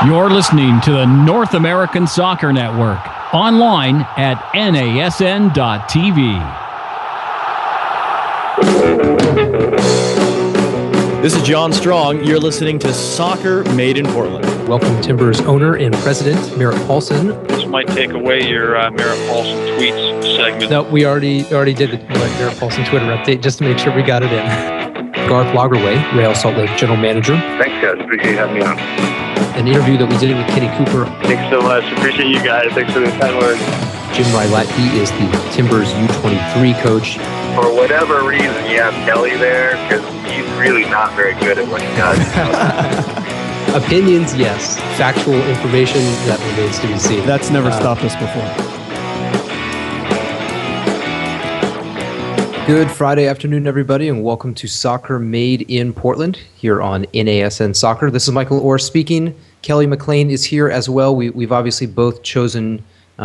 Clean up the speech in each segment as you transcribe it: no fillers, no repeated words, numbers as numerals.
You're listening to the North American Soccer Network, online at nasn.tv. This is John Strong. You're listening to Soccer Made in Portland. Welcome Timbers owner and president, Merritt Paulson. This might take away your Merritt Paulson tweets segment. No, we already did the Merritt Paulson Twitter update just to make sure we got it in. Garth Lagerway, Real Salt Lake general manager. Thanks, guys. Appreciate you having me on. An interview that we did with Kenny Cooper. Thanks so much. Appreciate you guys. Thanks for the kind words. Jim Rylett, he is the Timbers U23 coach. For whatever reason, you have Kelly there because he's really not very good at what he does. Opinions, yes. Factual information, that remains to be seen. That's never stopped us before. Good Friday afternoon, everybody, and welcome to Soccer Made in Portland here on NASN Soccer. This is Michael Orr speaking. Kelly McLean is here as well. We've obviously both chosen,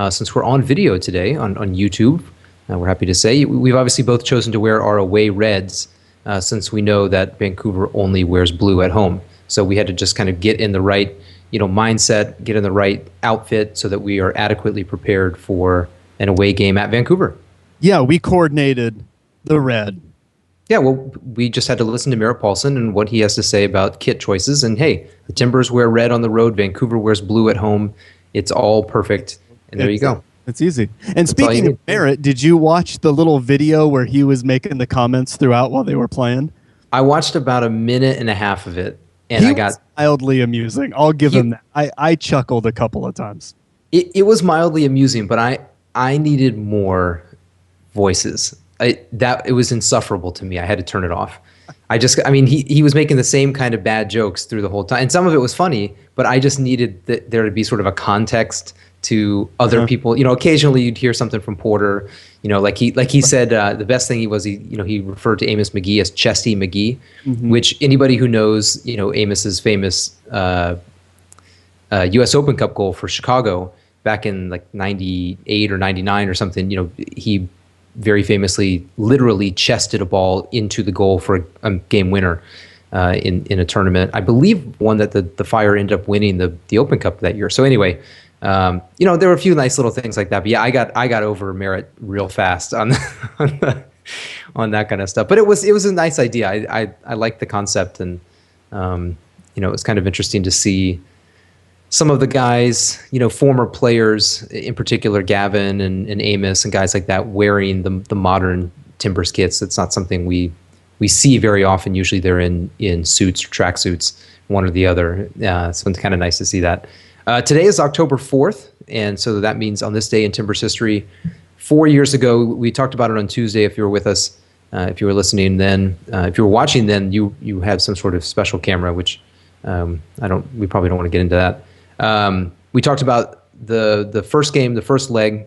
since we're on video today on YouTube, we're happy to say, we've obviously both chosen to wear our away reds since we know that Vancouver only wears blue at home. So we had to just kind of get in the right, mindset, get in the right outfit so that we are adequately prepared for an away game at Vancouver. Yeah, we coordinated the red. Yeah, well, we just had to listen to Merritt Paulson and what he has to say about kit choices. And hey, the Timbers wear red on the road, Vancouver wears blue at home. It's all perfect. And there you go. It's easy. And speaking of Merritt, did you watch the little video where he was making the comments throughout while they were playing? I watched about a minute and a half of it. And he was mildly amusing. I'll give him that. I chuckled a couple of times. It was mildly amusing, but I needed more voices. It was insufferable to me. I had to turn it off. He was making the same kind of bad jokes through the whole time. And some of it was funny, but I just needed there to be sort of a context to other people. Occasionally you'd hear something from Porter, like he said, the best thing he referred to Amos McGee as Chesty McGee, which anybody who knows, Amos's famous US Open Cup goal for Chicago back in like 98 or 99 or something, he very famously literally chested a ball into the goal for a game winner in a tournament. I believe one that the Fire ended up winning the Open Cup that year. So anyway, there were a few nice little things like that. But yeah, I got over Merritt real fast on that kind of stuff. But it was a nice idea. I liked the concept, and it was kind of interesting to see some of the guys, former players, in particular Gavin and Amos and guys like that, wearing the modern Timbers kits. It's not something we see very often. Usually they're in suits or tracksuits, one or the other. So it's kind of nice to see that. Today is October 4th, and so that means on this day in Timbers history, 4 years ago, we talked about it on Tuesday if you were with us. If you were listening then, if you were watching then, you have some sort of special camera, which we probably don't want to get into that. We talked about the first game, the first leg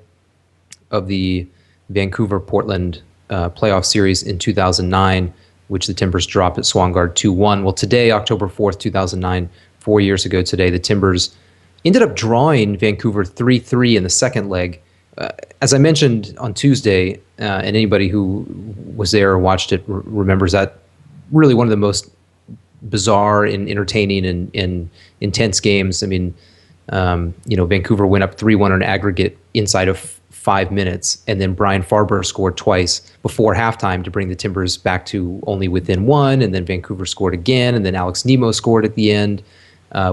of the Vancouver-Portland playoff series in 2009, which the Timbers dropped at Swangard 2-1. Well, today, October 4th, 2009, 4 years ago today, the Timbers ended up drawing Vancouver 3-3 in the second leg. As I mentioned on Tuesday, and anybody who was there or watched it remembers that really one of the most bizarre and entertaining and intense games. I mean, Vancouver went up 3-1 on aggregate inside of 5 minutes, and then Brian Farber scored twice before halftime to bring the Timbers back to only within one, and then Vancouver scored again, and then Alex Nemo scored at the end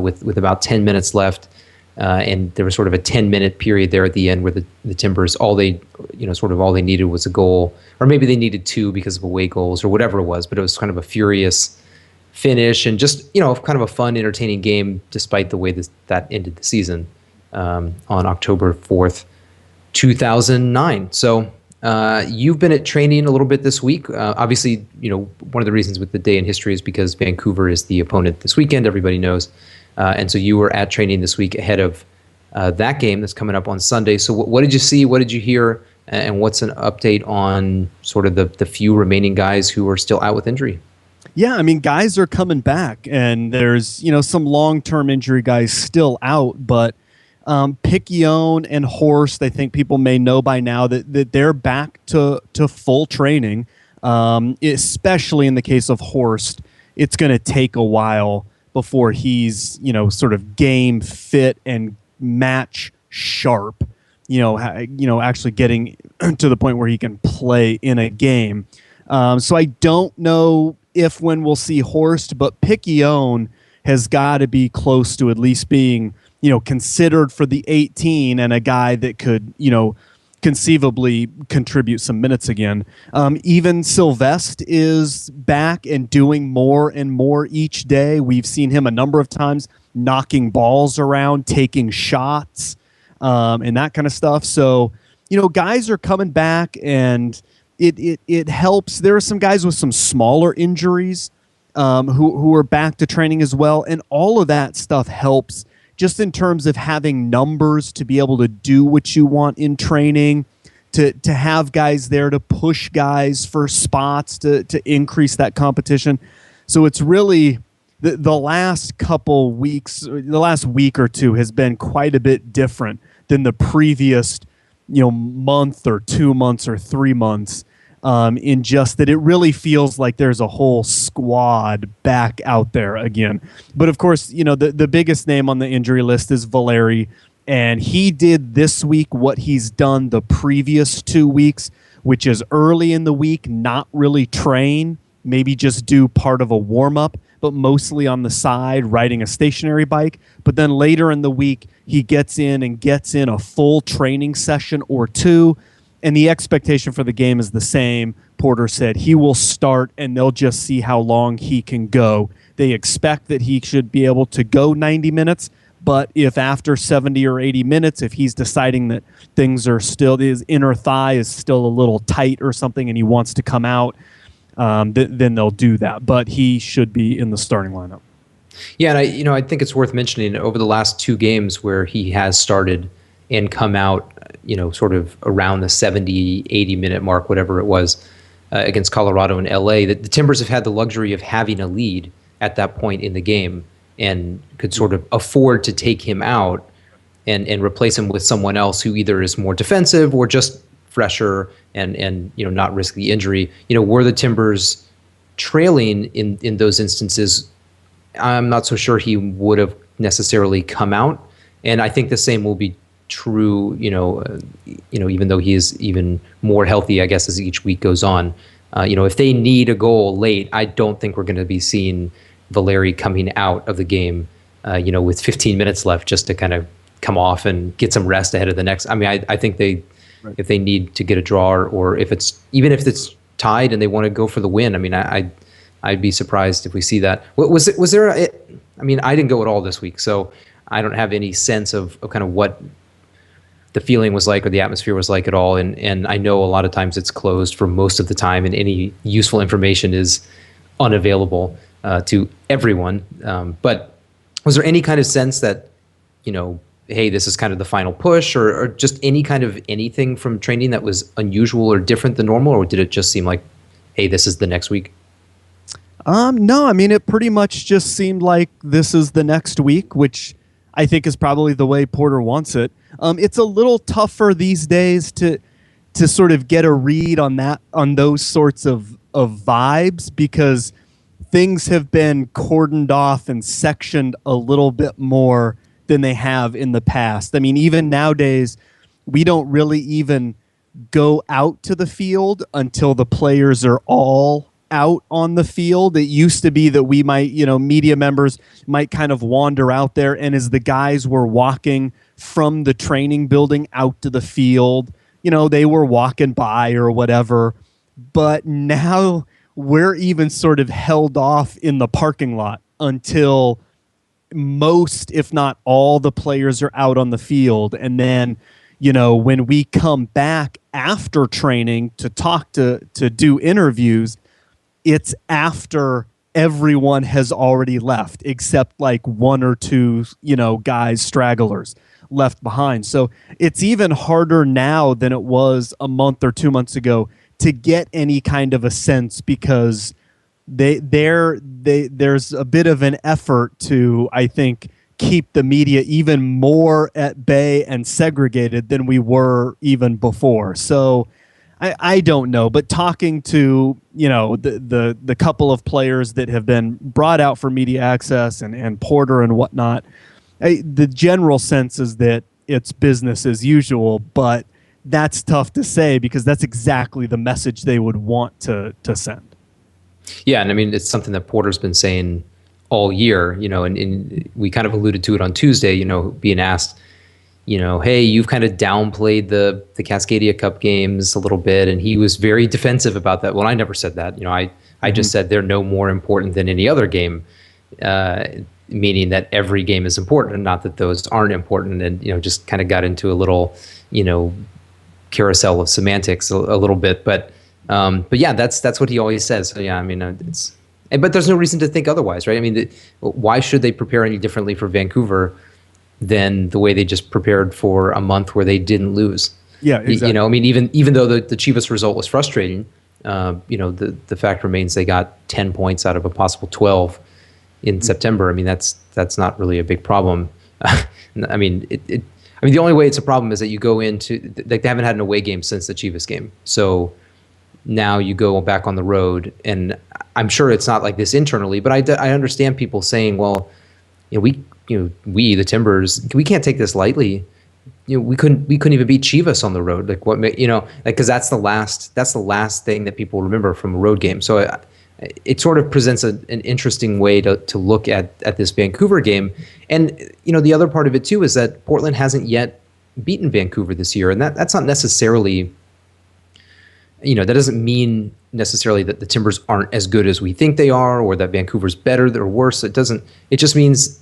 with about 10 minutes left, and there was sort of a 10-minute period there at the end where the Timbers, all they needed was a goal, or maybe they needed two because of away goals or whatever it was, but it was kind of a furious finish and just, kind of a fun, entertaining game despite the way that ended the season on October 4th, 2009. So you've been at training a little bit this week. Obviously, one of the reasons with the day in history is because Vancouver is the opponent this weekend, everybody knows. And so you were at training this week ahead of that game that's coming up on Sunday. So what did you see? What did you hear? And what's an update on sort of the few remaining guys who are still out with injury? Yeah, I mean, guys are coming back, and there's, some long-term injury guys still out, but Piccione and Horst, I think people may know by now that they're back to full training, especially in the case of Horst. It's going to take a while before he's, sort of game fit and match sharp, actually getting to the point where he can play in a game. So I don't know when we'll see Horst, but Piccione has got to be close to at least being, considered for the 18 and a guy that could, conceivably contribute some minutes again. Even Sylvestre is back and doing more and more each day. We've seen him a number of times knocking balls around, taking shots, and that kind of stuff. So, guys are coming back, and it helps. There are some guys with some smaller injuries who are back to training as well, and all of that stuff helps just in terms of having numbers to be able to do what you want in training, to have guys there to push guys for spots to increase that competition. So it's really the last couple weeks, the last week or two has been quite a bit different than the previous, month or 2 months or 3 months. In just that it really feels like there's a whole squad back out there again. But of course, the biggest name on the injury list is Valeri, and he did this week what he's done the previous 2 weeks, which is early in the week, not really train, maybe just do part of a warm-up, but mostly on the side, riding a stationary bike. But then later in the week, he gets in a full training session or two. And the expectation for the game is the same. Porter said he will start, and they'll just see how long he can go. They expect that he should be able to go 90 minutes, but if after 70 or 80 minutes, if he's deciding that things are still, his inner thigh is still a little tight or something, and he wants to come out, then they'll do that. But he should be in the starting lineup. Yeah, and I think it's worth mentioning over the last 2 games where he has started and come out, sort of around the 70, 80-minute mark, whatever it was, against Colorado and LA, that the Timbers have had the luxury of having a lead at that point in the game and could sort of afford to take him out and replace him with someone else who either is more defensive or just fresher and not risk the injury. Were the Timbers trailing in those instances, I'm not so sure he would have necessarily come out. And I think the same will be true, even though he is even more healthy, I guess, as each week goes on. If they need a goal late, I don't think we're going to be seeing Valeri coming out of the game, with 15 minutes left just to kind of come off and get some rest ahead of the next. I mean, I think if they need to get a draw or if it's tied and they want to go for the win, I mean, I'd be surprised if we see that. Was there? I didn't go at all this week, so I don't have any sense of kind of what the feeling was like or the atmosphere was like at all. And I know a lot of times it's closed for most of the time and any useful information is unavailable to everyone. But was there any kind of sense that, hey, this is kind of the final push or just any kind of anything from training that was unusual or different than normal? Or did it just seem like, hey, this is the next week? No, I mean, it pretty much just seemed like this is the next week, which I think is probably the way Porter wants it. It's a little tougher these days to sort of get a read on those sorts of vibes because things have been cordoned off and sectioned a little bit more than they have in the past. I mean, even nowadays, we don't really even go out to the field until the players are all out on the field. It used to be that we might, media members might kind of wander out there, and as the guys were walking from the training building out to the field, they were walking by or whatever. But now we're even sort of held off in the parking lot until most, if not all, the players are out on the field. And then, when we come back after training to talk to do interviews, it's after everyone has already left, except like 1 or 2, guys, stragglers left behind. So it's even harder now than it was a month or 2 months ago to get any kind of a sense because there's a bit of an effort to, I think, keep the media even more at bay and segregated than we were even before. So I don't know, but talking to the couple of players that have been brought out for media access and Porter and whatnot, the general sense is that it's business as usual, but that's tough to say because that's exactly the message they would want to send. Yeah, and I mean, it's something that Porter's been saying all year, and we kind of alluded to it on Tuesday, being asked, hey, you've kind of downplayed the Cascadia Cup games a little bit, and he was very defensive about that. Well, I never said that. I just said they're no more important than any other game, meaning that every game is important and not that those aren't important, and just kind of got into a little, carousel of semantics a little bit, but yeah, that's what he always says. So yeah, I mean, but there's no reason to think otherwise, right? I mean, why should they prepare any differently for Vancouver than the way they just prepared for a month where they didn't lose? Yeah, exactly. I mean, even though the Chivas result was frustrating, the fact remains they got 10 points out of a possible 12 in September. I mean, that's not really a big problem. I mean, the only way it's a problem is that you go into, like, they haven't had an away game since the Chivas game. So now you go back on the road, and I'm sure it's not like this internally, but I understand people saying, well, we the Timbers, we can't take this lightly. We couldn't even beat Chivas on the road. Like, what, because that's the last thing that people remember from a road game. So it sort of presents an interesting way to look at this Vancouver game. And the other part of it too is that Portland hasn't yet beaten Vancouver this year, and that's not necessarily, that doesn't mean necessarily that the Timbers aren't as good as we think they are, or that Vancouver's better or worse. It just means,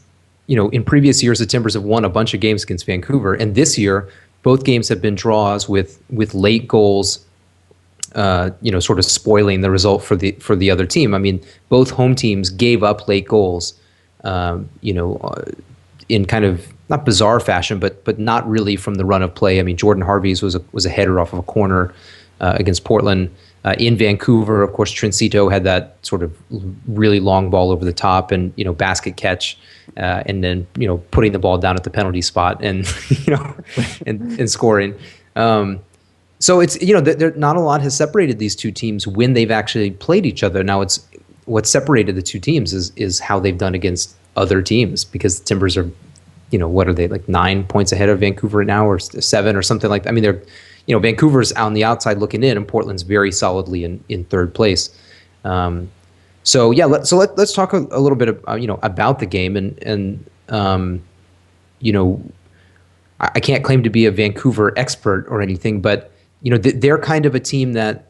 in previous years the Timbers have won a bunch of games against Vancouver, and this year both games have been draws with late goals, sort of spoiling the result for the other team. I mean, both home teams gave up late goals, in kind of not bizarre fashion, but not really from the run of play. I mean, Jordan Harvey's was a header off of a corner against Portland. In Vancouver, of course, Trincito had that sort of really long ball over the top and, basket catch, and then, putting the ball down at the penalty spot and, and scoring. So it's, there not a lot has separated these two teams when they've actually played each other. Now, it's what separated the two teams is how they've done against other teams, because the Timbers are, what are they, like 9 points ahead of Vancouver now, or 7 or something like that. I mean, they're, Vancouver's on the outside looking in, and Portland's very solidly in third place. So yeah, let's talk a little bit about the game, and I can't claim to be a Vancouver expert or anything, but they're kind of a team that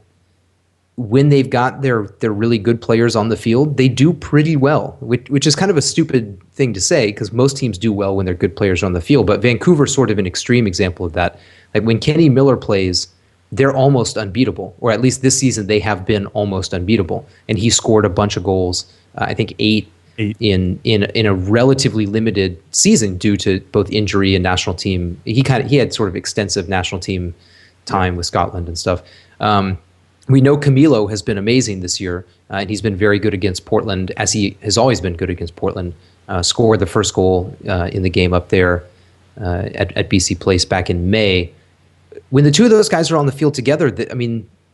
when they've got their really good players on the field, they do pretty well, which is kind of a stupid thing to say because most teams do well when their good players are on the field. But Vancouver's sort of an extreme example of that. Like when Kenny Miller plays, they're almost unbeatable, or at least this season they have been almost unbeatable. And he scored a bunch of goals, I think eight. In a relatively limited season due to both injury and national team. He had sort of extensive national team time with Scotland and stuff. We know Camilo has been amazing this year, and he's been very good against Portland, as he has always been good against Portland. Scored the first goal in the game up there at BC Place back in May. When the two of those guys are on the field together,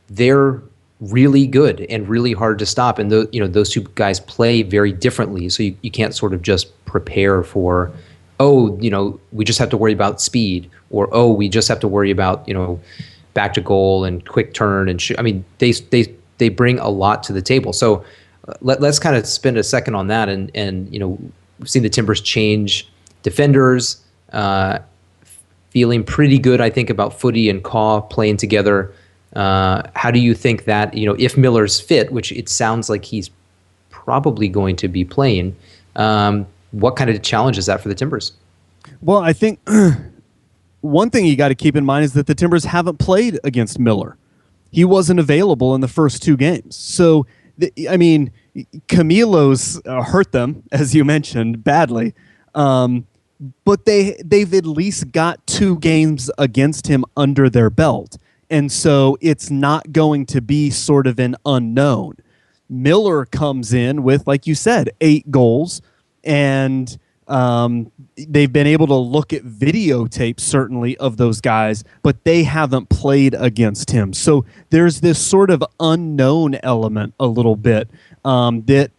they're really good and really hard to stop. And those two guys play very differently. So you can't sort of just prepare for, we just have to worry about speed, or, we just have to worry about, back to goal and quick turn and shoot. I mean, they bring a lot to the table. So let's kind of spend a second on that. And we've seen the Timbers change defenders, feeling pretty good, I think, about Footy and Caw playing together. How do you think that, if Miller's fit, which it sounds like he's probably going to be playing, what kind of challenge is that for the Timbers? Well, I think one thing you got to keep in mind is that the Timbers haven't played against Miller. He wasn't available in the first two games. So, Camilo's hurt them, as you mentioned, badly. But they've at least got 2 games against him under their belt. And so it's not going to be sort of an unknown. Miller comes in with, like you said, 8 goals and They've been able to look at videotapes, certainly, of those guys, but they haven't played against him. So there's this sort of unknown element a little bit that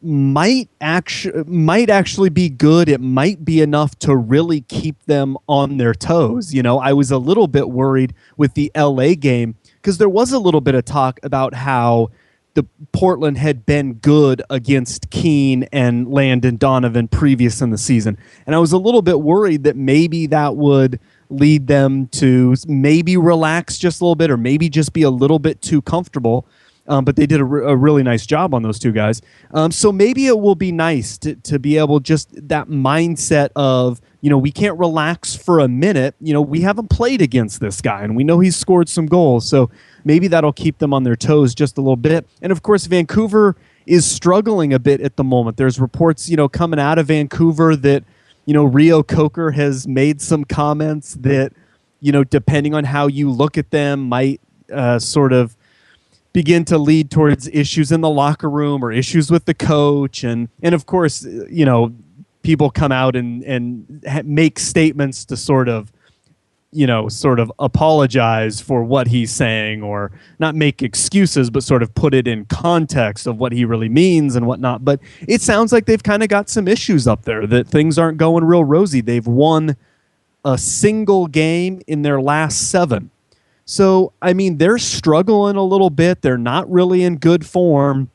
might actually be good. It might be enough to really keep them on their toes. I was a little bit worried with the LA game because there was a little bit of talk about how the Portland had been good against Keene and Landon Donovan previous in the season. And I was a little bit worried that maybe that would lead them to maybe relax just a little bit or maybe just be a little bit too comfortable. But they did a really nice job on those two guys. So maybe it will be nice to be able just that mindset of, we can't relax for a minute. We haven't played against this guy, and we know he's scored some goals. So maybe that'll keep them on their toes just a little bit. And, of course, Vancouver is struggling a bit at the moment. There's reports, coming out of Vancouver that, Rio Coker has made some comments that, depending on how you look at them, might sort of begin to lead towards issues in the locker room or issues with the coach. And of course, people come out and make statements to sort of apologize for what he's saying, or not make excuses, but sort of put it in context of what he really means and whatnot. But it sounds like they've kind of got some issues up there, that things aren't going real rosy. They've won a single game in their last 7. So, I mean, they're struggling a little bit. They're not really in good form.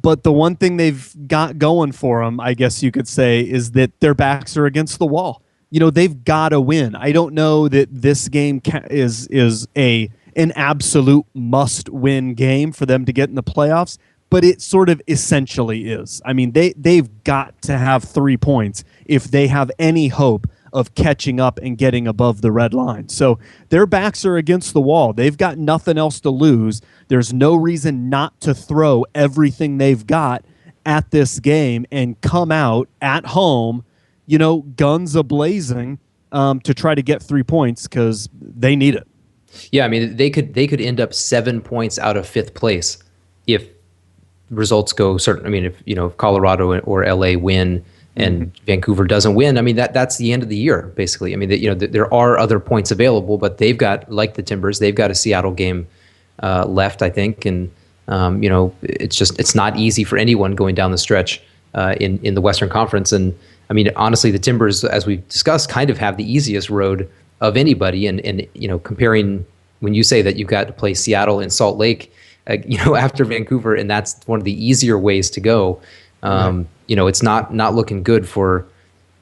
But the one thing they've got going for them, I guess you could say, is that their backs are against the wall. They've got to win. I don't know that this game is an absolute must-win game for them to get in the playoffs, but it sort of essentially is. I mean, they've got to have 3 points if they have any hope of catching up and getting above the red line. So their backs are against the wall. They've got nothing else to lose. There's no reason not to throw everything they've got at this game and come out at home, guns a-blazing, to try to get 3 points, because they need it. Yeah, I mean, they could end up 7 points out of 5th place if results go certain. I mean, if Colorado or LA win and Vancouver doesn't win, I mean, that's the end of the year, basically. I mean, there are other points available, but they've got, like the Timbers, they've got a Seattle game left, I think, and it's not easy for anyone going down the stretch in the Western Conference. And I mean, honestly, the Timbers, as we've discussed, kind of have the easiest road of anybody. And comparing, when you say that you've got to play Seattle and Salt Lake, after Vancouver, and that's one of the easier ways to go. Right. It's not looking good for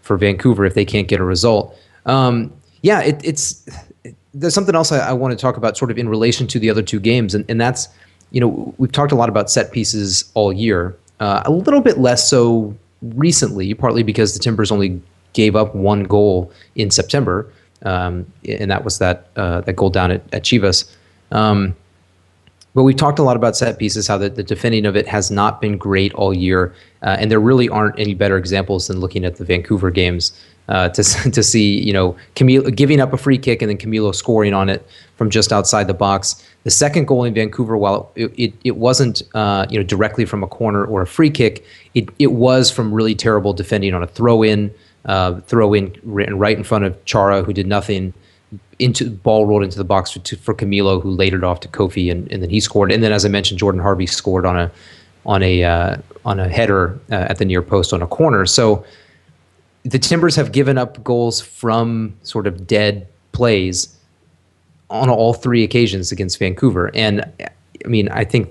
Vancouver if they can't get a result. There's something else I want to talk about sort of in relation to the other two games. And that's, we've talked a lot about set pieces all year, a little bit less so recently, partly because the Timbers only gave up 1 goal in September. And that was that goal down at Chivas. But we've talked a lot about set pieces, how the defending of it has not been great all year. And there really aren't any better examples than looking at the Vancouver games to see, Camilo giving up a free kick and then Camilo scoring on it from just outside the box. The second goal in Vancouver, while it wasn't directly from a corner or a free kick, it was from really terrible defending on a throw-in right in front of Chara, who did nothing. Ball rolled into the box for Camilo, who laid it off to Kofi, and then he scored. And then, as I mentioned, Jordan Harvey scored on a header at the near post on a corner. So the Timbers have given up goals from sort of dead plays on all 3 occasions against Vancouver. And I mean, I think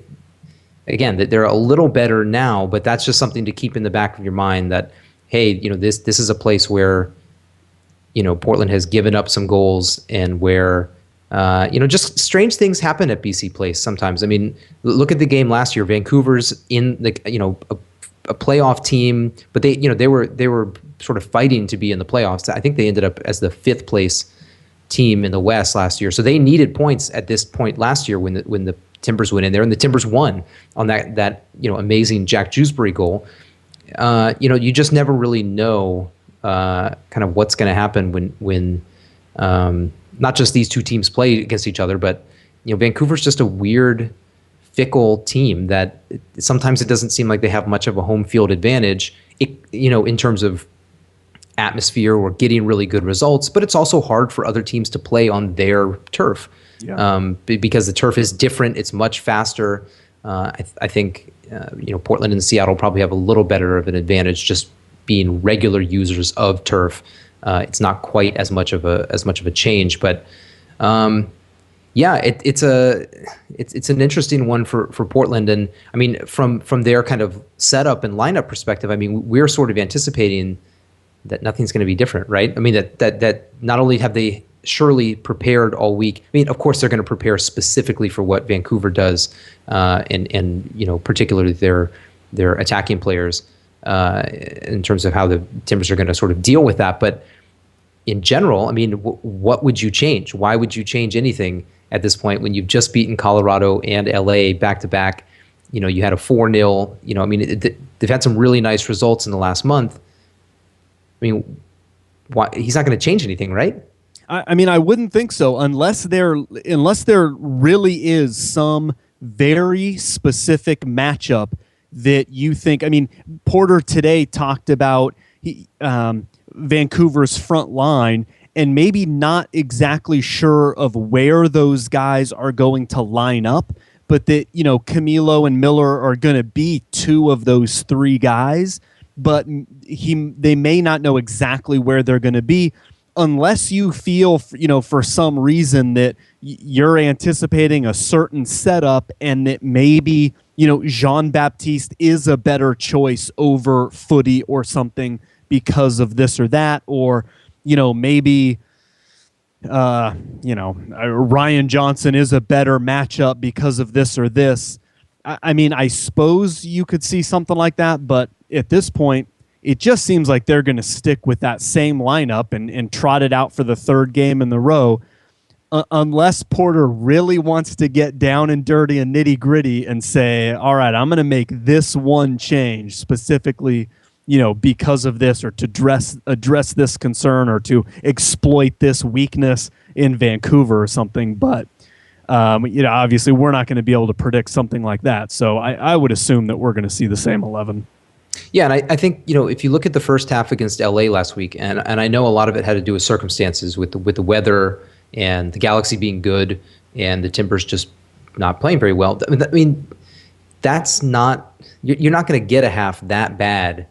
again that they're a little better now, but that's just something to keep in the back of your mind that, hey, this is a place where Portland has given up some goals, and where, just strange things happen at BC Place sometimes. I mean, look at the game last year. Vancouver's in a playoff team, but they were sort of fighting to be in the playoffs. I think they ended up as the 5th place team in the West last year. So they needed points at this point last year when the Timbers went in there, and the Timbers won on that amazing Jack Jewsbury goal. You just never really know kind of what's going to happen when not just these two teams play against each other, but Vancouver's just a weird, fickle team that sometimes it doesn't seem like they have much of a home field advantage, in terms of atmosphere or getting really good results, but it's also hard for other teams to play on their turf. Because the turf is different. It's much faster. I think Portland and Seattle probably have a little better of an advantage just being regular users of turf. It's not quite as much of a change, but it's an interesting one for Portland. And I mean, from their kind of setup and lineup perspective, I mean, we're sort of anticipating that nothing's going to be different, right? I mean, that not only have they surely prepared all week. I mean, of course, they're going to prepare specifically for what Vancouver does, and particularly their attacking players in terms of how the Timbers are going to sort of deal with that. But in general, I mean, what would you change? Why would you change anything at this point when you've just beaten Colorado and LA back to back? You had a 4-0. I mean, they've had some really nice results in the last month. I mean, why he's not going to change anything, right? I mean, I wouldn't think so unless there really is some very specific matchup that you think. I mean, Porter today talked about Vancouver's front line and maybe not exactly sure of where those guys are going to line up, but that Camilo and Miller are going to be two of those three guys. But they may not know exactly where they're going to be unless you feel, for some reason that you're anticipating a certain setup and that maybe, Jean-Baptiste is a better choice over Footy or something because of this or that, or, maybe, Ryan Johnson is a better matchup because of this or this. I mean, I suppose you could see something like that, but at this point, it just seems like they're going to stick with that same lineup and trot it out for the third game in the row, unless Porter really wants to get down and dirty and nitty gritty and say, all right, I'm going to make this one change specifically, because of this, or to address this concern, or to exploit this weakness in Vancouver or something. But obviously we're not going to be able to predict something like that. So I would assume that we're going to see the same 11. Yeah, and I think, if you look at the first half against LA last week, and I know a lot of it had to do with circumstances, with the weather and the Galaxy being good and the Timbers just not playing very well. I mean, that's not, you're not going to get a half that bad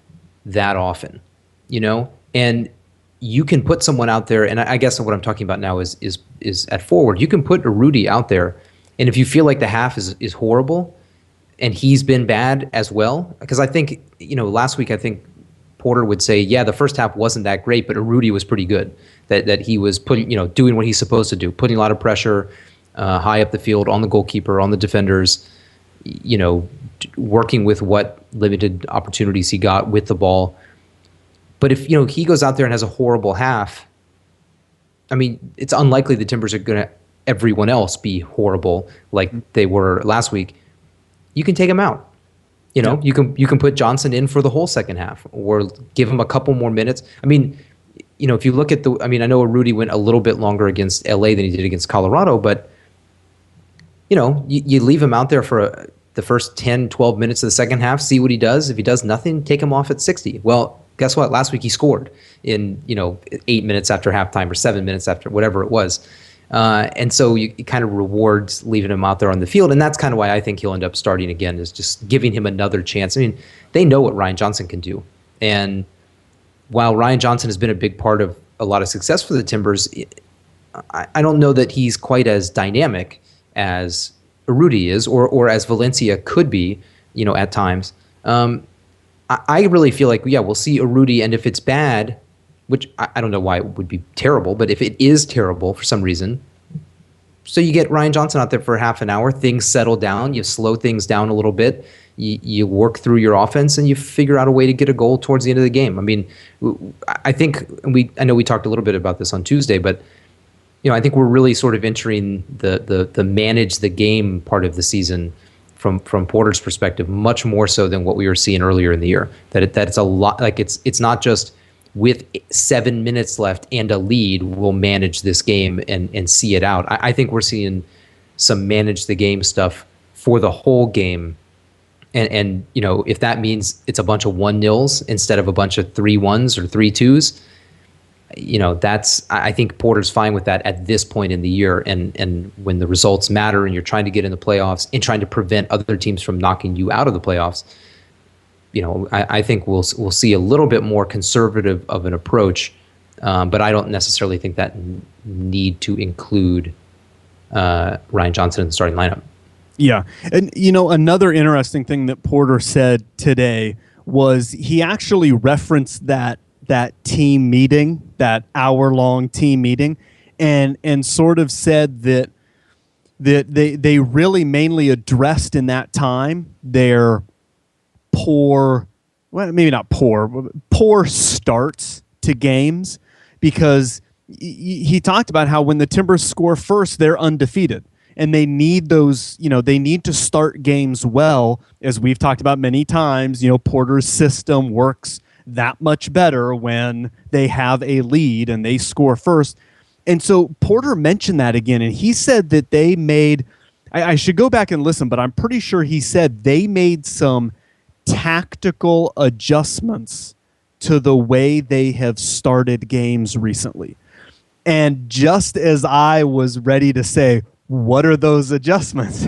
that often, and you can put someone out there, and I guess what I'm talking about now is at forward. You can put a Rudy out there, and if you feel like the half is horrible, and he's been bad as well, because I think, last week I think Porter would say, yeah, the first half wasn't that great, but Rudy was pretty good. That he was putting, doing what he's supposed to do, putting a lot of pressure high up the field on the goalkeeper, on the defenders, working with what limited opportunities he got with the ball. But if he goes out there and has a horrible half, I mean, it's unlikely the Timbers are going to everyone else be horrible like they were last week. You can take him out. You can put Johnson in for the whole second half, or give him a couple more minutes. I mean, if you look at I know Rudy went a little bit longer against LA than he did against Colorado, but you leave him out there for the first 10, 12 minutes of the second half, see what he does. If he does nothing, take him off at 60. Well, guess what? Last week he scored in 8 minutes after halftime, or 7 minutes after, whatever it was. And so it kind of rewards leaving him out there on the field. And that's kind of why I think he'll end up starting again, is just giving him another chance. I mean, they know what Ryan Johnson can do. And while Ryan Johnson has been a big part of a lot of success for the Timbers, I don't know that he's quite as dynamic as Rudy is, or as Valencia could be, at times. I really feel like, we'll see Rudy, and if it's bad, which I don't know why it would be terrible, but if it is terrible for some reason, so you get Ryan Johnson out there for half an hour, things settle down, you slow things down a little bit, you work through your offense, and you figure out a way to get a goal towards the end of the game. I mean, I think I know we talked a little bit about this on Tuesday, but I think we're really sort of entering the manage the game part of the season from Porter's perspective, much more so than what we were seeing earlier in the year. That it's a lot, like it's not just with 7 minutes left and a lead, we'll manage this game and see it out. I think we're seeing some manage the game stuff for the whole game And if that means it's a bunch of 1-0s instead of a bunch of 3-1s or 3-2s, I think Porter's fine with that at this point in the year. And when the results matter and you're trying to get in the playoffs and trying to prevent other teams from knocking you out of the playoffs, I think we'll see a little bit more conservative of an approach. But I don't necessarily think that need to include Ryan Johnson in the starting lineup. Yeah. And, another interesting thing that Porter said today was he actually referenced that team meeting, that hour-long team meeting, and sort of said that they really mainly addressed in that time their poor starts to games, because he talked about how when the Timbers score first, they're undefeated. And they need those, they need to start games well. As we've talked about many times, Porter's system works that much better when they have a lead and they score first. And so Porter mentioned that again, and he said that they made, I should go back and listen, but I'm pretty sure he said they made some tactical adjustments to the way they have started games recently. And just as I was ready to say, what are those adjustments?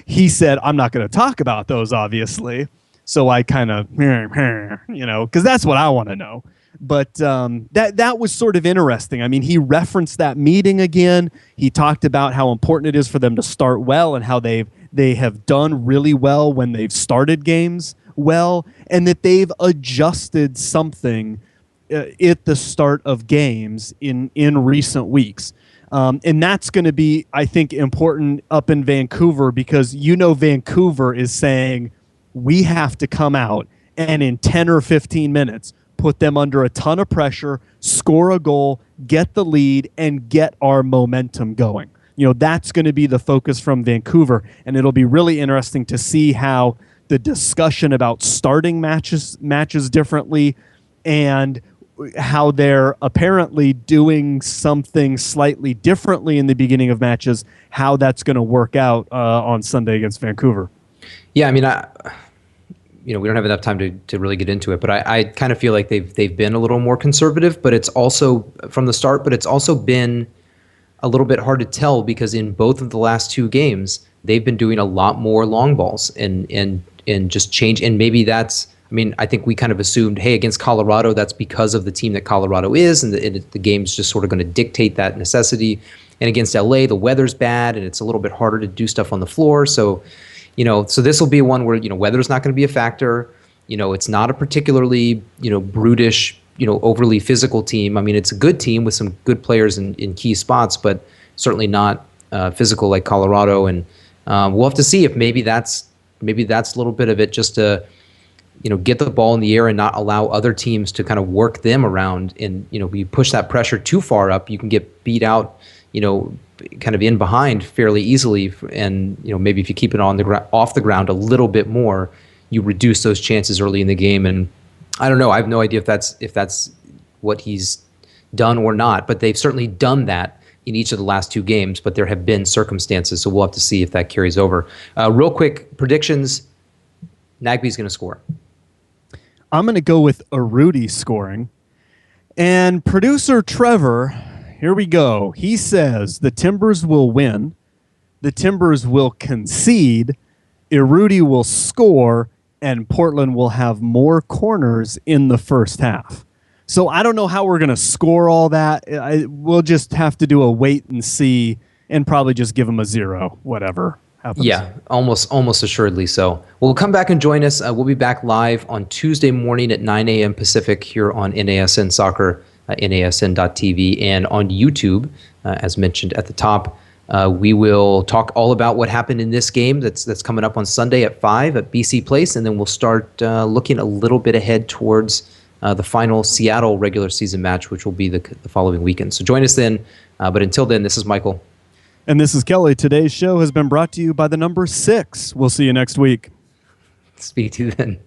He said, I'm not going to talk about those, obviously. So I kind of, because that's what I want to know. But that was sort of interesting. I mean, he referenced that meeting again. He talked about how important it is for them to start well and how they have done really well when they've started games well, and that they've adjusted something at the start of games in recent weeks. And that's going to be, I think, important up in Vancouver, because Vancouver is saying we have to come out and in 10 or 15 minutes put them under a ton of pressure, score a goal, get the lead, and get our momentum going. That's going to be the focus from Vancouver, and it'll be really interesting to see how the discussion about starting matches differently, and how they're apparently doing something slightly differently in the beginning of matches, how that's going to work out on Sunday against Vancouver. Yeah, I mean, we don't have enough time to really get into it, but I kind of feel like they've been a little more conservative, but it's also from the start, but it's also been a little bit hard to tell, because in both of the last two games, they've been doing a lot more long balls and just change. And maybe that's, I think we kind of assumed, hey, against Colorado, that's because of the team that Colorado is, and the game's just sort of going to dictate that necessity. And against LA, the weather's bad, and it's a little bit harder to do stuff on the floor. So, so this will be one where, weather's not going to be a factor. It's not a particularly, brutish, overly physical team. It's a good team with some good players in key spots, but certainly not physical like Colorado. And we'll have to see if maybe that's a little bit of it, just to get the ball in the air and not allow other teams to kind of work them around. And, you push that pressure too far up, you can get beat out, kind of in behind fairly easily. And, maybe if you keep it off the ground a little bit more, you reduce those chances early in the game. And I don't know. I have no idea if that's what he's done or not, but they've certainly done that in each of the last two games, but there have been circumstances. So we'll have to see if that carries over. Real quick predictions. Nagbe's going to score. I'm going to go with Urruti scoring. And producer Trevor, here we go. He says the Timbers will win. The Timbers will concede. Urruti will score. And Portland will have more corners in the first half. So I don't know how we're going to score all that. We'll just have to do a wait and see, and probably just give them a 0, whatever happens. Yeah, almost assuredly so. We'll come back and join us. We'll be back live on Tuesday morning at 9 a.m. Pacific here on NASN Soccer, NASN.TV, and on YouTube, as mentioned at the top. We will talk all about what happened in this game that's coming up on Sunday at 5 at BC Place, and then we'll start looking a little bit ahead towards the final Seattle regular season match, which will be the following weekend. So join us then. But until then, this is Michael. And this is Kelly. Today's show has been brought to you by the number 6. We'll see you next week. Speak to you then.